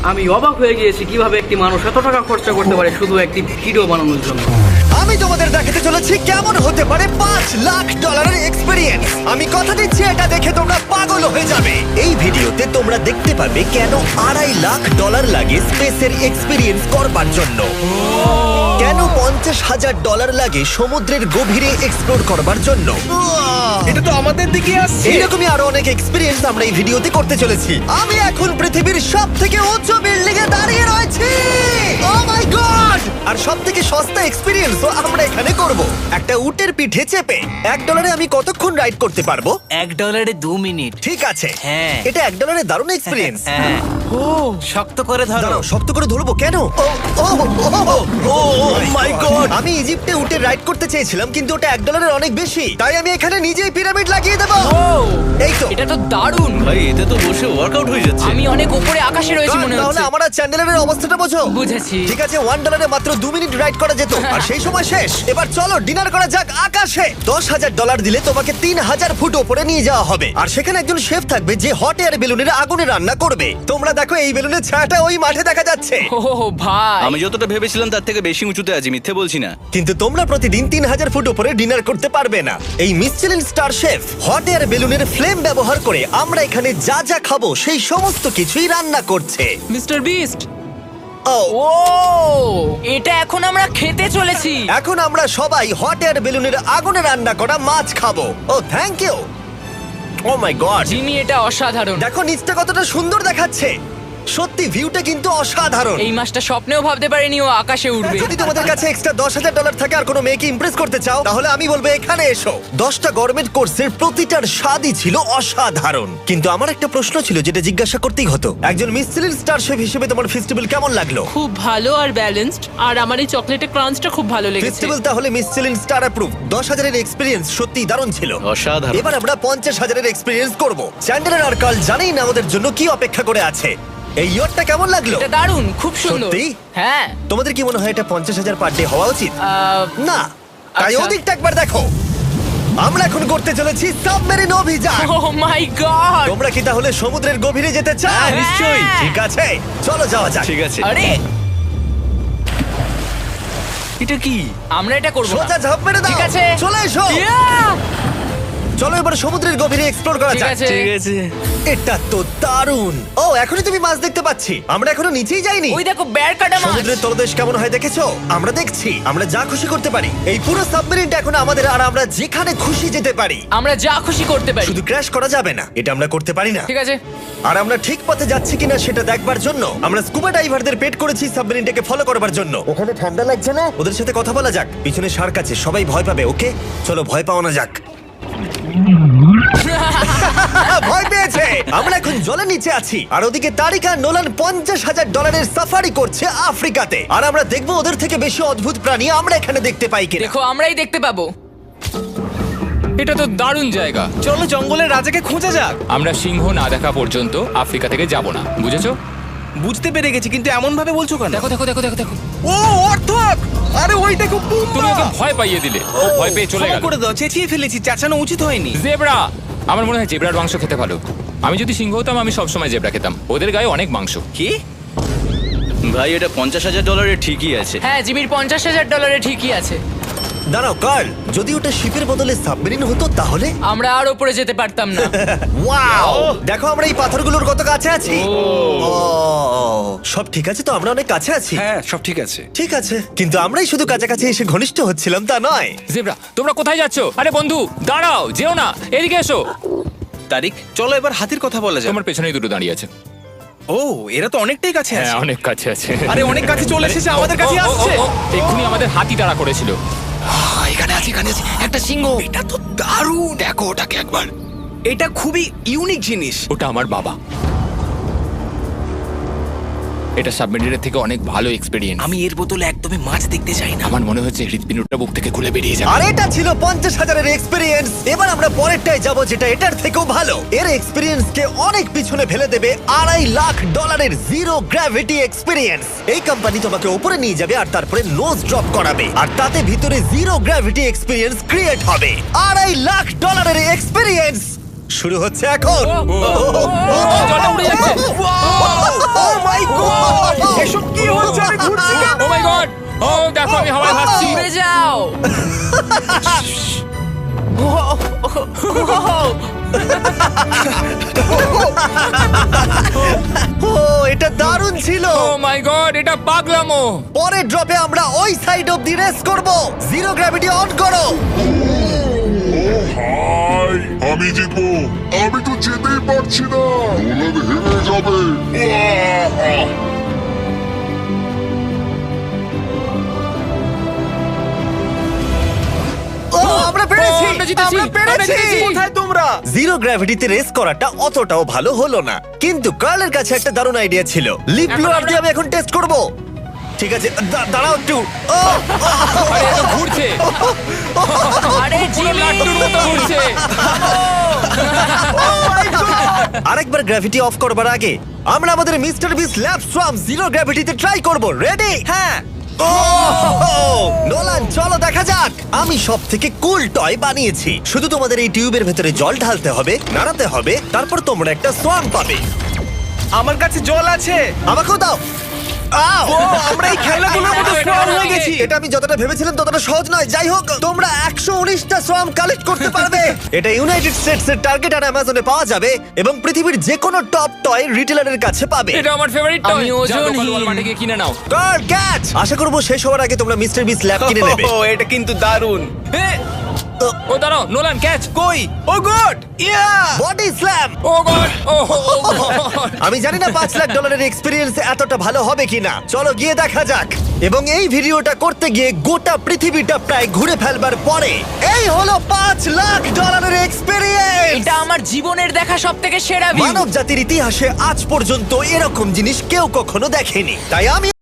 আমি অবাক হয়ে গিয়েছি কিভাবে একটি মানুষ এত টাকা খরচা করতে পারে শুধু একটি ভিডিও বানানোর জন্য। আমি তোমাদের দেখাতে চলেছি কেমন হতে পারে $5 লাখ এক্সপেরিয়েন্স। আমি কথা দিচ্ছি এটা দেখে তোমরা পাগল হয়ে যাবে। এই ভিডিওতে তোমরা দেখতে পাবে কেন $2.5 লাখ লাগে স্পেসের এক্সপেরিয়েন্স করবার জন্য, কেন $50,000 লাগে সমুদ্রের গভীরে এক্সপ্লোর করবার জন্য। এটা তো আমাদের দিকে আসছে। এইরকমই আরো অনেক এক্সপেরিয়েন্স আমরা এই ভিডিওতে করতে চলেছি। আমি এখন পৃথিবীর সবথেকে উঁচু বিল্ডিং এ দাঁড়িয়ে রয়েছি। ও মাই গড! আর সবথেকে সস্তা এক্সপেরিয়েন্সও আমরা এখানে করব, একটা উটের পিঠে চেপে। $1 আমি কতক্ষণ রাইড করতে পারবো? $1 2 মিনিট। ঠিক আছে, হ্যাঁ। এটা $1 দারুণ এক্সপেরিয়েন্স। হ্যাঁ। ও শক্ত করে ধরো। দাঁড়াও, শক্ত করে ধরবো কেন? ও মাই গড! আমি ইজিপ্টে উটে রাইড করতে চেয়েছিলাম, কিন্তু ওটা $1 অনেক বেশি, তাই আমি এখানে নিজেই পিরামিড লাগিয়ে দেবো। এই তো। এটা তো দারুণ। ভাই এতে তো বসে ওয়ার্কআউট হয়ে যাচ্ছে। আমি অনেক উপরে আকাশে রয়েছি মনে তাহলে হচ্ছে। আমার আর চ্যান্ডেলের অবস্থাটা বোঝো। বুঝেছি। ঠিক আছে, $1 মাত্র 2 মিনিট রাইড করা যেত, আর সেই সময় শেষ। এবার চলো ডিনার করা যাক আকাশে। $10,000 দিলে তোমাকে 3,000 ফুট উপরে নিয়ে যাওয়া হবে, আর সেখানে একজন শেফ থাকবে যে হট এয়ার বেলুনের আগুনে রান্না করবে। তোমরা দেখো এই বেলুনের ছায়াটা ওই মাঠে দেখা যাচ্ছে। ও ভাই, আমি যতটা ভেবেছিলাম তার থেকে বেশি উঁচুতে আছি, মিথ্যে বলছি না। কিন্তু তোমরা প্রতিদিন 3,000 ফুট উপরে ডিনার করতে পারবে না। এই Michelin star chef hot air বেলুনের ফ্লেম ব্যবহার করে আমরা এখানে যা যা খাবো সেই সমস্ত কিছুই রান্না করছে। Mister beast. ও ও এটা এখন আমরা খেতে চলেছি। এখন আমরা সবাই হট এয়ার বেলুনের আগুনে রান্না করা মাছ খাবো। Oh thank you. Oh my god, Jimmy এটা অসাধারণ। দেখো নিচটা কতটা সুন্দর দেখাচ্ছে। সত্যি ভিউটা কিন্তু অসাধারণ। এই মাসটা স্বপ্নেও ভাবতে পারিনি ও আকাশে উঠবে। যদি তোমাদের কাছে এক্সট্রা $10,000 থাকে আর কোনো মেয়েকে ইমপ্রেস করতে চাও, তাহলে আমি বলবো এখানে এসো। 10টা গরমেট কোর্সের প্রতিটার স্বাদই ছিল অসাধারণ। কিন্তু আমার একটা প্রশ্ন ছিল যেটা জিজ্ঞাসা করতেই হতো, একজন মিচেলিন স্টার শেফ হিসেবে তোমার ফেস্টিভ্যাল কেমন লাগলো? খুব ভালো আর ব্যালেন্সড, আর আমার এই চকলেটের ক্রাঞ্চটা খুব ভালো লেগেছে। ফেস্টিভ্যাল তাহলে মিচেলিন স্টার অ্যাপ্রুভ। 10,000 এর এক্সপেরিয়েন্স সত্যিই দারুণ ছিল। অসাধারণ। এবার আমরা 50,000 এর এক্সপেরিয়েন্স করব। চ্যান্ডেলার আর কার্ল জানেই না আমাদের জন্য কি অপেক্ষা করে আছে। এই ইয়টটা কেমন লাগলো? এটা দারুণ, খুব সুন্দর। সত্যি? হ্যাঁ। তোমাদের কি মনে হয় এটা 50,000 পার ডে হওয়া উচিত? না, তাই আচ্ছা। ওদিকটা একবার দেখো। আমরা এখন করতে চলেছি সাবমেরিন অভিযান। ও মাই গড। তোমরা কি তাহলে সমুদ্রের গভীরে যেতে চাও? হ্যাঁ, নিশ্চয়ই। ঠিক আছে, চলো যাওয়া যাক। ঠিক আছে। আরে এটা কি? আমরা এটা করব না। সোজা ঝাঁপ মেরে দাও। ঠিক আছে। চলে এসো। Yeah! চলো এবার সমুদ্রের গভীরে এক্সপ্লোর করা ঠিক যাক। আছে। ঠিক আছে। এটা তো দারুণ। ও এখনই তুমি মাছ দেখতে পাচ্ছি, আমরা এখনো নিচেই যাইনি। ওই দেখো বের কাটা মাছ। সমুদ্রের তলদেশ কেমন হয় দেখেছো? আমরা দেখছি, আমরা যা খুশি করতে পারি। এই পুরো সাবমেরিনটা এখন আমাদের, আর আমরা যেখানে খুশি যেতে পারি। আমরা যা খুশি করতে পারি। শুধু ক্র্যাশ করা যাবে না, এটা আমরা করতে পারি না। ঠিক আছে। আর আমরা ঠিক পথে যাচ্ছি কিনা সেটা দেখবার জন্য আমরা স্কুবা ডাইভারদের পেড করেছি সাবমেরিনটাকে ফলো করবার জন্য। ওখানে ঠান্ডা লাগছে না? ওদের সাথে কথা বলা যাক। পিছনে শার্ক আছে, সবাই ভয় পাবে। ওকে চলো ভয় পাও না যাক। ভয় পেয়েছে। আমরা এখন জলের নিচে আছি, আর ওদিকে তারিকা নোলান $50,000 সাফারি করছে আফ্রিকাতে। আর আমরা দেখবো ওদের থেকে বেশি অদ্ভুত প্রাণী আমরা এখানে দেখতে পাই কিনা। দেখো আমরাই দেখতে পাবো। এটা তো দারুণ জায়গা। চলো জঙ্গলের রাজাকে খোঁজা যাক। আমরা সিংহ না দেখা পর্যন্ত আফ্রিকা থেকে যাব না, বুঝেছো? বুঝতে পেরে গেছি, কিন্তু এমন ভাবে বলছো কেন? দেখো দেখো দেখো দেখো দেখো, ও অর্থক! আরে ওই দেখো তুমি ওকে ভয় পাইয়ে দিলে, ও ভয় পেয়ে চলে ক্ষমা গেল। করে দাও, চেঁচিয়ে ফেলেছি, চেঁচানো উচিত হয়নি। জেব্রা, আমার মনে হয় জেব্রার মাংস খেতে ভালো। আমি যদি সিংহ হতাম আমি সবসময় জেব্রা খেতাম, ওদের গায়ে অনেক মাংস। কি? ভাই এটা $50,000 ঠিকই আছে। হ্যাঁ, জিমির $50,000 ঠিকই আছে। দাঁড়াও কার্ল, যদি ওটা শিপের বদলে সাবমেরিন হতো তাহলে? আমরা আর উপরে যেতে পারতাম না। ওয়াও, দেখো আমরা এই পাথরগুলোর কত কাছে আছি। ও, সব ঠিক আছে তো? আমরা অনেক কাছে আছি। হ্যাঁ সব ঠিক আছে। ঠিক আছে, কিন্তু আমরাই শুধু কাছাকাছি এসে ঘনিষ্ঠ হচ্ছিলাম তা নয়। জেব্রা, তোমরা কোথায় যাচ্ছো? আরে বন্ধু দাঁড়াও, যেও না, এদিকে এসো। তারিক চলো এবার হাতির কথা বলা যাক। তোমার পেছনেই দুটো দাঁড়িয়ে আছে। ও এরা তো অনেকটাই কাছে আছে। হ্যাঁ, অনেক কাছে আছে। আরে অনেক কাছে চলে এসেছে, আমাদের কাছে আসছে। এক্ষুনি আমাদের হাতি তাড়া করেছিল। এখানে আছে একটা সিংহ। এটা তো দারুণ। দেখো ওটাকে একবার। এটা খুবই ইউনিক জিনিস। ওটা আমার বাবা। এটা সাবমেরিনের থেকে অনেক ভালো এক্সপেরিয়েন্স। আমি এর বদলে একদমই মাছ দেখতে চাই না। আমার মনে হচ্ছে হৃৎপিণ্ডটা বুক থেকে খুলে বেরিয়ে যাবে। আর এটা ছিল 50,000 এর এক্সপেরিয়েন্স। এবার আমরা পরেরটায় যাব যেটা এটার থেকেও ভালো। এর এক্সপেরিয়েন্স কে অনেক পিছনে ফেলে দেবে। $2.5 লাখ জিরো গ্র্যাভিটি এক্সপেরিয়েন্স। এই কোম্পানি তোমাকে উপরে নিয়ে যাবে আর তারপরে নোজ ড্রপ করাবে, আর তাতে ভিতরে জিরো গ্র্যাভিটি এক্সপেরিয়েন্স ক্রিয়েট হবে। $2.5 লাখ এক্সপেরিয়েন্স শুরু হচ্ছে এখন। জলটা উড়ে যাচ্ছে। ও মাই গড ও দেখো আমি হাওয়ায় ভাসছি উড়ে যাও। ও এটা দারুণ ছিল। ও মাই গড এটা পাগলামো পরের ড্রপে আমরা ওই সাইড অফ দি রেস করব। জিরো গ্র্যাভিটি অন করো। হাই আমি জিতবো, আমি তো যেতেই পারছি না, নোলান হেরে যাবে। ও আমরা পেরেছি, ও, আমরা জিতেছি, আমরা আমরা পেরেছি। জিতেছি। কোথায় তোমরা? জিরো গ্র্যাভিটিতে রেস করাটা অতটাও ভালো হলো না, কিন্তু কার্লের কাছে একটা দারুণ আইডিয়া ছিল। লিপ ব্লোয়ার দিয়ে আমি এখন টেস্ট করব। ঠিক আছে, দাঁড়াও একটু। ও, আরে এটা ঘুরছে আরে পুরো জিমি, লাট্টুর মতো ঘুরছে আরেকবার গ্র্যাভিটি অফ করবার আগে আমরা আমাদের মিস্টার বিস ল্যাব সোয়াম জিরো গ্র্যাভিটিতে ট্রাই করব। রেডি? হ্যাঁ। নোলান চলো দেখা যাক। আমি সব থেকে কুল টয় বানিয়েছি। শুধু তোমাদের এই টিউবের ভেতরে জল ঢালতে হবে, নাড়াতে হবে, তারপর তোমরা একটা সোয়াম পাবে। আমার কাছে জল আছে। আমাকেও দাও। আও! আমরা এই খেলাগুলোর মতো স্ট্রং হয়ে গেছি। এটা আমি যতটা ভেবেছিলাম ততটা সহজ নয়। যাই হোক, তোমরা 119টা সোয়াম কালেক্ট করতে পারবে। এটা ইউনাইটেড স্টেটস এর টার্গেট আর অ্যামাজনে পাওয়া যাবে এবং পৃথিবীর যে কোনো টপ টয় রিটেলারের কাছে পাবে। এটা আমার ফেভারিট টয় আমি ওজনহীন। ওয়ালমার্টে গিয়ে কিনে নাও কার ক্যাচ। আশা করবো শেষ হওয়ার আগে তোমরা মিস্টার বিস ল্যাব কিনে নেবে। ও এটা কিন্তু দারুণ। ও দাঁড়াও নোলান ক্যাচ কই? Oh god! Yeah! Body slam. Oh god oh god আমি জানি না $5 লাখ এক্সপিরিয়েন্স এতটা ভালো হবে কিনা। চলো গিয়ে দেখা যাক। এবং এই ভিডিওটা করতে গিয়ে গোটা পৃথিবীটা প্রায় ঘুরে ফেলবার পরে এই হলো $5 লাখ এক্সপিরিয়েন্স। এটা আমার জীবনের দেখা সবথেকে সেরা ভিউ। মানব জাতির ইতিহাসে আজ পর্যন্ত এরকম জিনিস কেউ কখনো দেখেনি। তাই আমি